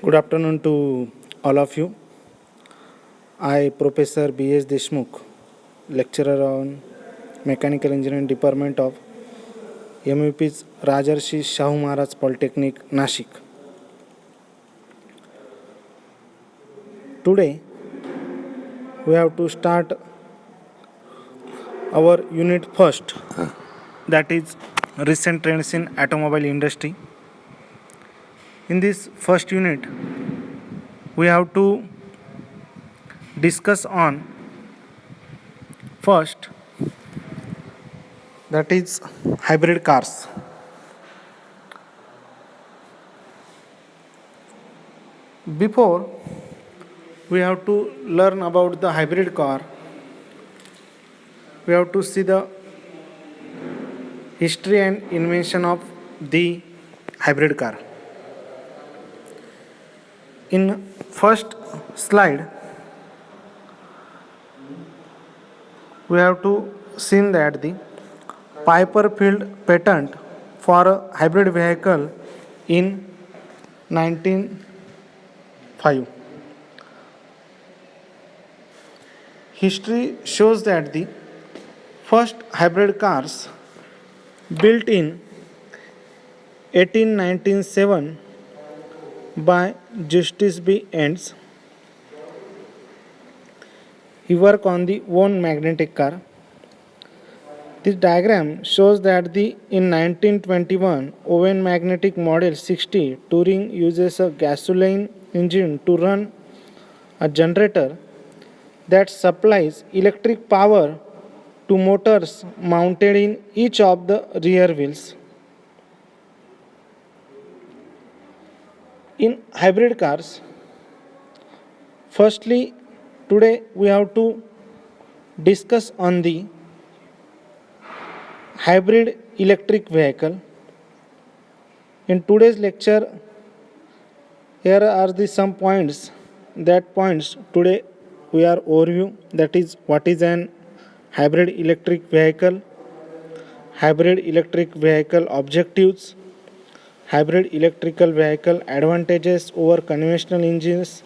Good afternoon to all of you. I, Professor B.S. Deshmukh, lecturer on Mechanical Engineering Department of MUP's Rajarshi Shahu Maharaj Polytechnic, Nashik. Today, we have to start our unit first, that is recent trends in automobile industry. In this first unit, we have to discuss on first, that is hybrid cars. Before we have to learn about the hybrid car, we have to see the history and invention of the hybrid car. In first slide, we have to see that the Piper filed patent for a hybrid vehicle in 1905. History shows that the first hybrid cars built in 1897 by Justice B. Ends. He worked on the one magnetic car. This diagram shows that the in 1921 Owen magnetic model 60 Touring uses a gasoline engine to run a generator that supplies electric power to motors mounted in each of the rear wheels. In hybrid cars, firstly, today we have to discuss on the hybrid electric vehicle. In today's lecture, here are the some points today we are overview, that is what is an hybrid electric vehicle, hybrid electric vehicle objectives, hybrid electrical vehicle advantages over conventional engines.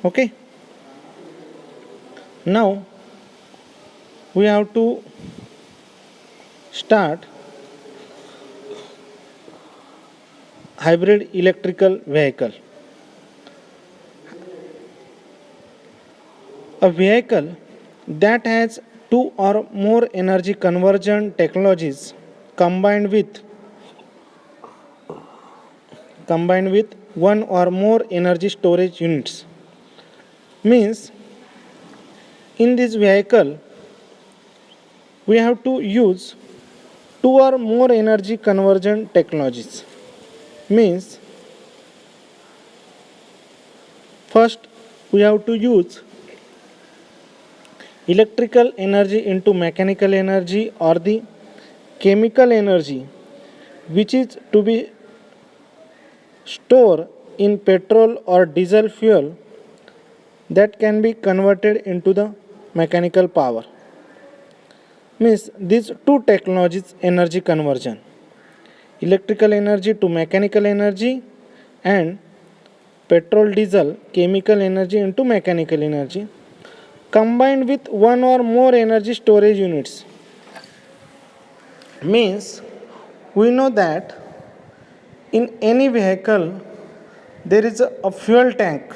Okay, now we have to start hybrid electrical vehicle. A vehicle that has two or more energy conversion technologies combined with one or more energy storage units. Means in this vehicle we have to use two or more energy conversion technologies. Means first we have to use electrical energy into mechanical energy or the chemical energy which is to be stored in petrol or diesel fuel that can be converted into the mechanical power. Means these two technologies energy conversion, electrical energy to mechanical energy and petrol diesel chemical energy into mechanical energy combined with one or more energy storage units. Means we know that in any vehicle there is a fuel tank.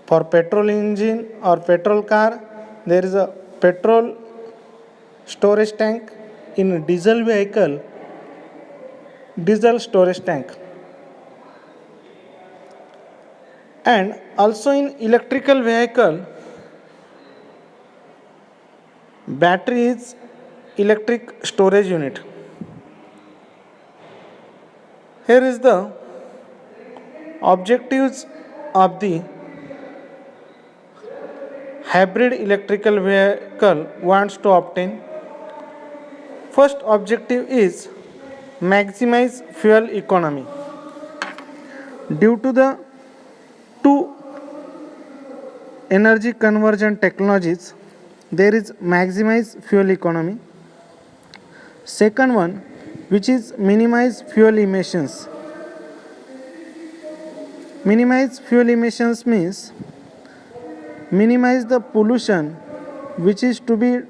For petrol engine or petrol car there is a petrol storage tank. In diesel vehicle, diesel storage tank. And also in electrical vehicle, battery is electric storage unit. Here is the objectives of the hybrid electrical vehicle wants to obtain. First objective is maximize fuel economy. Due to the two energy conversion technologies, there is maximize fuel economy. Second one, which is minimize fuel emissions. Minimize fuel emissions means minimize the pollution which is to be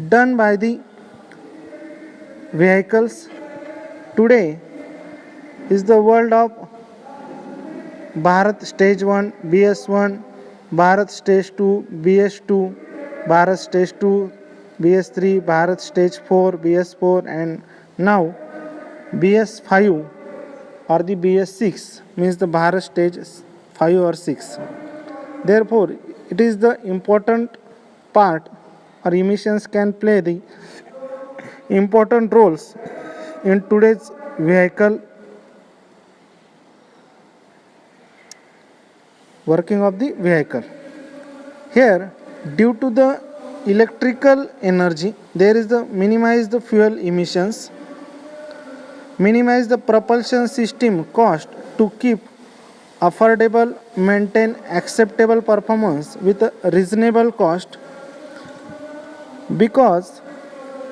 done by the vehicles. Today is the world of Bharat Stage 1, BS1, Bharat Stage 2, BS2, Bharat Stage 2, BS3, Bharat Stage 4, BS4, and now BS5 or the BS6 means the Bharat Stage 5 or 6. Therefore, it is the important part or emissions can play the important roles in today's vehicle working of the vehicle. Here, due to the electrical energy, there is the minimize the fuel emissions, minimize the propulsion system cost to keep affordable, maintain acceptable performance with a reasonable cost, because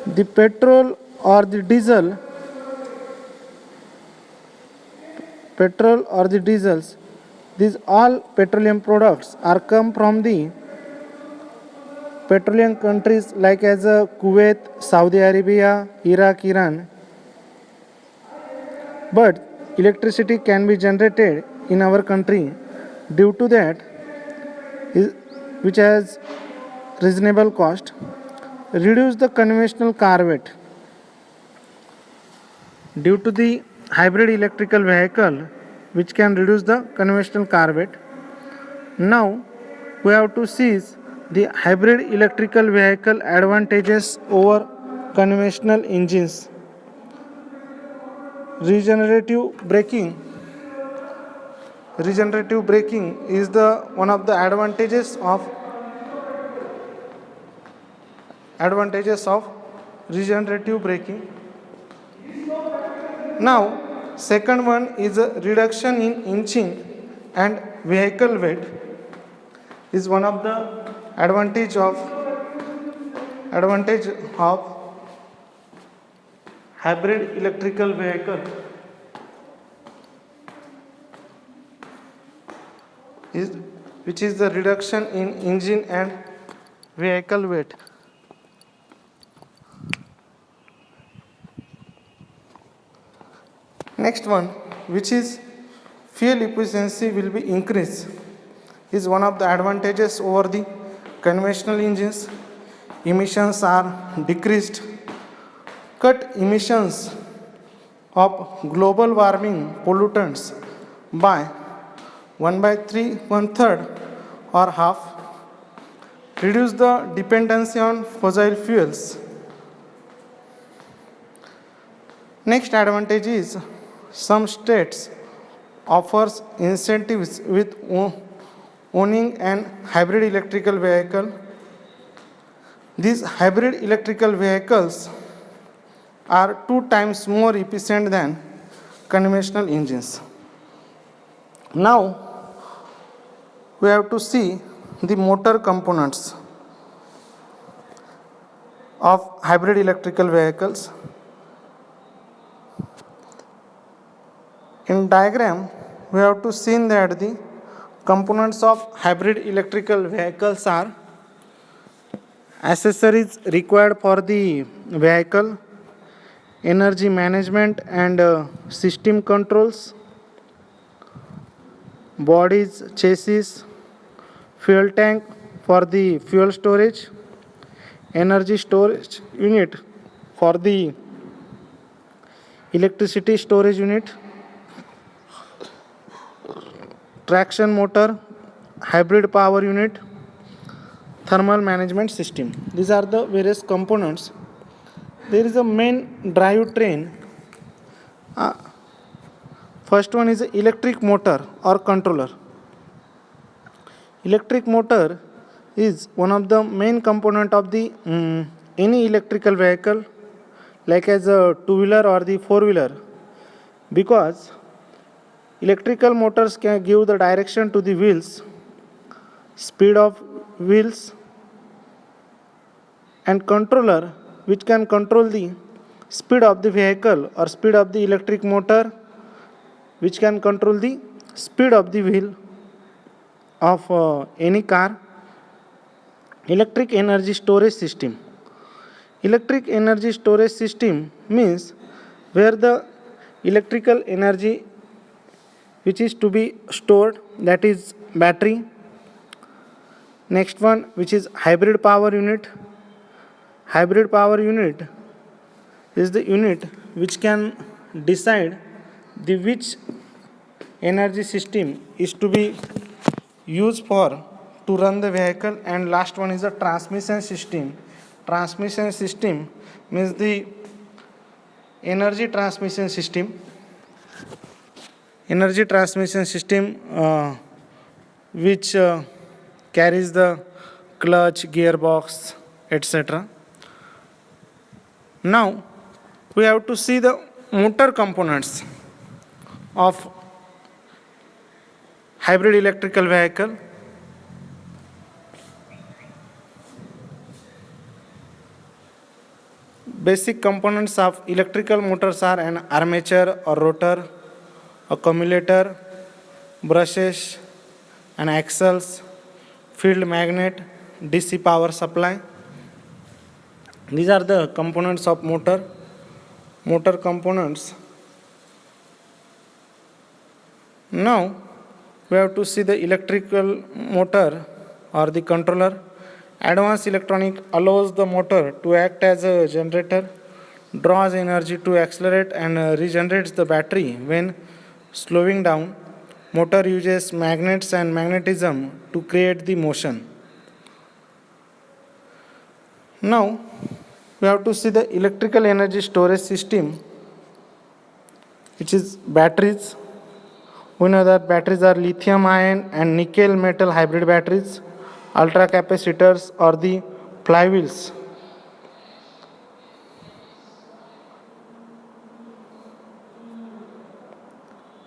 the petrol or the diesels, these all petroleum products are come from the petroleum countries like as Kuwait, Saudi Arabia, Iraq, Iran. But electricity can be generated in our country due to that, which has reasonable cost. Reduce the conventional car weight. Due to the hybrid electrical vehicle which can reduce the conventional car weight. Now we have to see the hybrid electrical vehicle advantages over conventional engines. Regenerative braking is the one of the advantages of regenerative braking. Now, second one is a reduction in engine and vehicle weight is one of the advantage of hybrid electrical vehicle which is the reduction in engine and vehicle weight. Next one, which is fuel efficiency will be increased, is one of the advantages over the conventional engines. Emissions are decreased. Cut emissions of global warming pollutants by 1/3, 1/3 or half. Reduce the dependency on fossil fuels. Next advantage is some states offers incentives with owning an hybrid electrical vehicle. These hybrid electrical vehicles are 2 times more efficient than conventional engines. Now we have to see the motor components of hybrid electrical vehicles. In diagram, we have to see that the components of hybrid electrical vehicles are accessories required for the vehicle, energy management and system controls, bodies, chassis, fuel tank for the fuel storage, energy storage unit for the electricity storage unit, traction motor, hybrid power unit, thermal management system. These are the various components. There is a main drivetrain. First one is electric motor or controller. Electric motor is one of the main component of the any electrical vehicle, like as a two-wheeler or the four-wheeler, because electrical motors can give the direction to the wheels, speed of wheels, and controller which can control the speed of the vehicle or speed of the electric motor which can control the speed of the wheel of any car. Electric energy storage system. Electric energy storage system means where the electrical energy which is to be stored, that is battery. Next one, which is hybrid power unit. Hybrid power unit is the unit which can decide the which energy system is to be used for to run the vehicle. And last one is the transmission system. Transmission system means the energy transmission system. Energy transmission system which carries the clutch, gearbox, etc. Now we have to see the motor components of hybrid electrical vehicle. Basic components of electrical motors are an armature or rotor, a commutator, brushes and axles, field magnet, DC power supply. These are the components of motor. Motor components. Now we have to see the electrical motor or the controller. Advanced electronic allows the motor to act as a generator, draws energy to accelerate and regenerates the battery when slowing down. Motor uses magnets and magnetism to create the motion. Now we have to see the electrical energy storage system, which is batteries. We know that batteries are lithium ion and nickel metal hybrid batteries, ultra capacitors or the flywheels.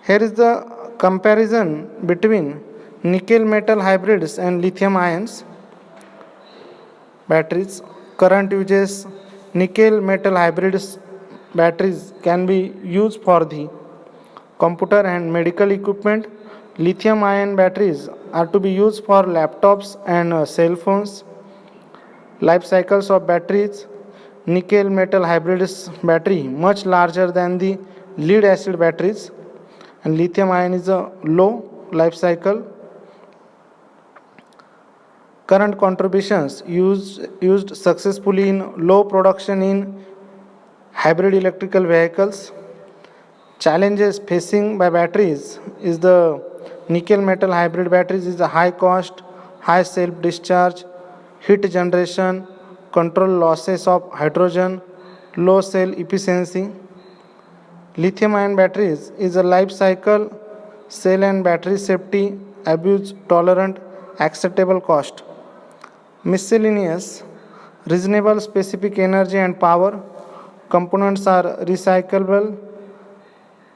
Here is the comparison between nickel metal hybrids and lithium ions batteries. Current uses nickel metal hybrids batteries can be used for the computer and medical equipment. Lithium ion batteries are to be used for laptops and cell phones. Life cycles of batteries. Nickel metal hybrids battery much larger than the lead acid batteries, and lithium ion is a low life cycle. Current contributions used successfully in low production in hybrid electrical vehicles. Challenges facing by batteries is the nickel metal hybrid batteries is a high cost, high self discharge, heat generation, control losses of hydrogen, low cell efficiency. Lithium ion batteries is a life cycle, cell and battery safety, abuse tolerant, acceptable cost. Miscellaneous, reasonable specific energy and power, components are recyclable,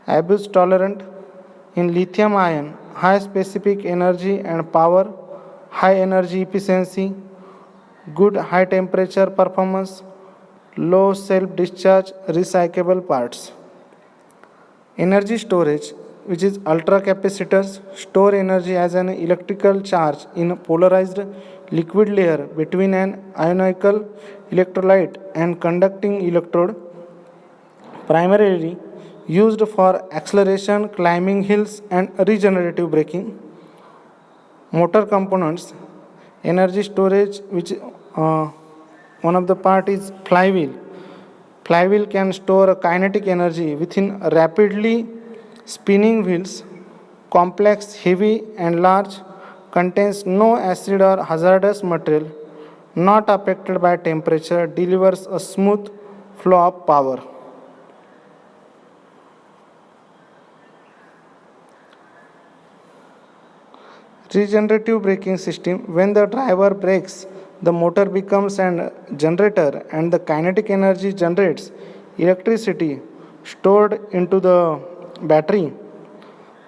abuse tolerant. In lithium ion, high specific energy and power, high energy efficiency, good high temperature performance, low self discharge, recyclable parts. Energy storage, which is ultra capacitors, store energy as an electrical charge in a polarized liquid layer between an ionical electrolyte and conducting electrode, primarily used for acceleration, climbing hills, and regenerative braking. Motor components, energy storage, which one of the part is flywheel. Flywheel can store kinetic energy within rapidly spinning wheels. Complex, heavy, and large, contains no acid or hazardous material, not affected by temperature, delivers a smooth flow of power. Regenerative braking system, when the driver brakes, the motor becomes an generator and the kinetic energy generates electricity stored into the battery.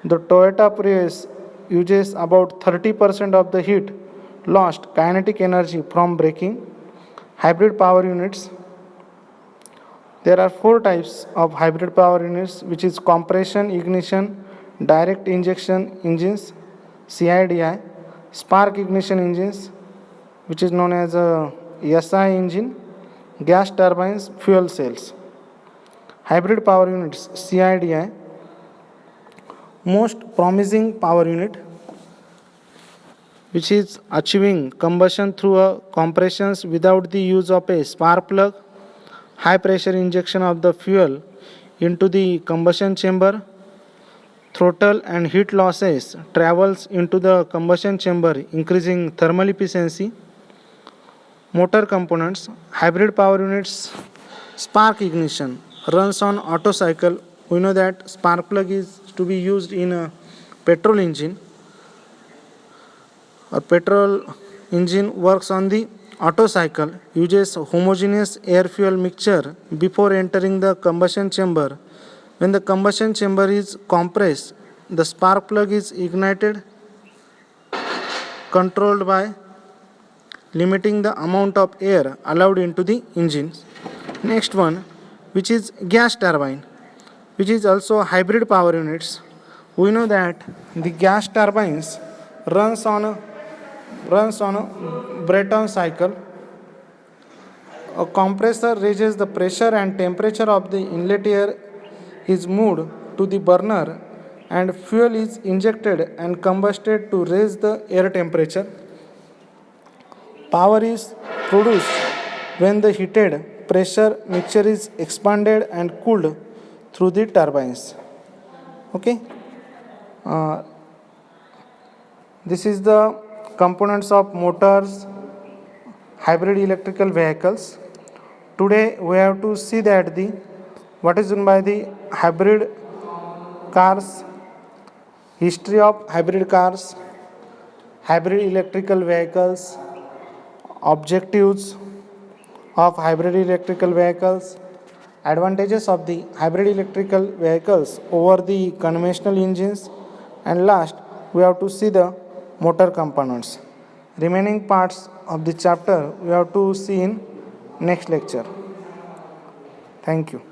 The Toyota Prius uses about 30% of the heat lost kinetic energy from braking. Hybrid power units. There are four types of hybrid power units, which is compression, ignition, direct injection engines, CIDI, spark ignition engines, which is known as a SI engine, gas turbines, fuel cells. Hybrid power units, CIDI, most promising power unit, which is achieving combustion through a compressions without the use of a spark plug, high pressure injection of the fuel into the combustion chamber, throttle and heat losses travels into the combustion chamber, increasing thermal efficiency. Motor components, hybrid power units, spark ignition runs on Otto cycle. We know that spark plug is to be used in a petrol engine. A petrol engine works on the Otto cycle, uses homogeneous air fuel mixture before entering the combustion chamber. When the combustion chamber is compressed, the spark plug is ignited, controlled by limiting the amount of air allowed into the engine. Next one, which is gas turbine, which is also hybrid power units. We know that the gas turbines runs on a Brayton cycle. A compressor raises the pressure and temperature of the inlet air is moved to the burner and fuel is injected and combusted to raise the air temperature. Power is produced when the heated pressure mixture is expanded and cooled through the turbines. Okay. This is the components of motors, hybrid electrical vehicles. Today we have to see that the what is done by the hybrid cars, history of hybrid cars, hybrid electrical vehicles, objectives of hybrid electrical vehicles, advantages of the hybrid electrical vehicles over the conventional engines, and last we have to see the motor components. Remaining parts of the chapter we have to see in next lecture. Thank you.